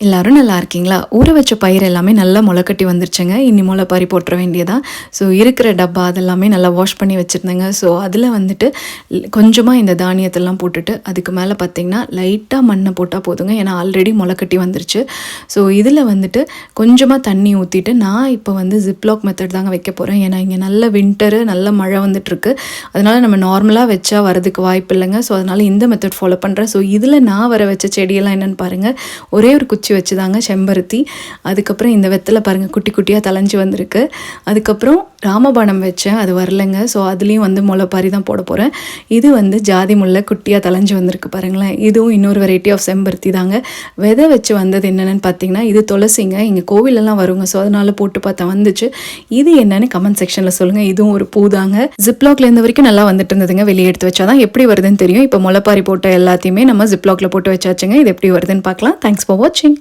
எல்லாரும் நல்லா இருக்கீங்களா? ஊற வச்ச பயிர் எல்லாமே நல்லா முளைக்கட்டி வந்துருச்சுங்க. இனி முளைப்பாரி போட்டுற வேண்டியதான். ஸோ இருக்கிற டப்பா அதெல்லாமே நல்லா வாஷ் பண்ணி வச்சுருந்தேங்க. ஸோ அதில் வந்துட்டு கொஞ்சமாக இந்த தானியத்தெல்லாம் போட்டுட்டு அதுக்கு மேலே பார்த்திங்கன்னா லைட்டாக மண்ணை போட்டால் போதுங்க. ஏன்னா ஆல்ரெடி முளைக்கட்டி வந்துருச்சு. ஸோ இதில் வந்துட்டு கொஞ்சமாக தண்ணி ஊற்றிட்டு நான் இப்போ வந்து ஜிப்லாக் மெத்தட் தாங்க வைக்க போகிறேன். ஏன்னா இங்கே நல்ல வின்டரு, நல்ல மழை வந்துட்டுருக்கு. அதனால் நம்ம நார்மலாக வச்சா வரதுக்கு வாய்ப்பு இல்லைங்க. ஸோ அதனால் இந்த மெத்தட் ஃபாலோ பண்ணுறேன். ஸோ இதில் நான் வர வச்ச செடியெல்லாம் என்னென்னு பாருங்கள். ஒரே ஒரு குச்சி வச்சுதாங்க செம்பருத்தி. அதுக்கப்புறம் இந்த வெத்தலை பாருங்கள் குட்டி குட்டியாக தளைஞ்சு வந்திருக்கு. அதுக்கப்புறம் ராமபானம் வச்சேன், அது வரலைங்க. ஸோ அதுலேயும் வந்து முளைப்பாரி தான் போட போகிறேன். இது வந்து ஜாதி முல்லை குட்டியாக தளைஞ்சு வந்திருக்கு பாருங்களேன். இதுவும் இன்னொரு வெரைட்டி ஆஃப் செம்பருத்தி தாங்க. விதை வச்சு வந்தது என்னென்னு பார்த்தீங்கன்னா இது துளசிங்க. இங்கே கோவிலெல்லாம் வருங்க. ஸோ அதனால் போட்டு பார்த்தா வந்துச்சு. இது என்னென்னு கமெண்ட் செக்ஷனில் சொல்லுங்கள். இதுவும் ஒரு பூ தாங்க. ஜிப்லாக்ல இருந்த வரைக்கும் நல்லா வந்துட்டு இருந்ததுங்க. வெளியே எடுத்து வச்சா தான் எப்படி வருதுன்னு தெரியும். இப்போ முளைப்பாரி போட்ட எல்லாத்தையுமே நம்ம ஜிப்லாக்ல போட்டு வச்சாச்சுங்க. இது எப்படி வருதுன்னு பார்க்கலாம். தேங்க்ஸ் ஃபார் வாட்சிங்.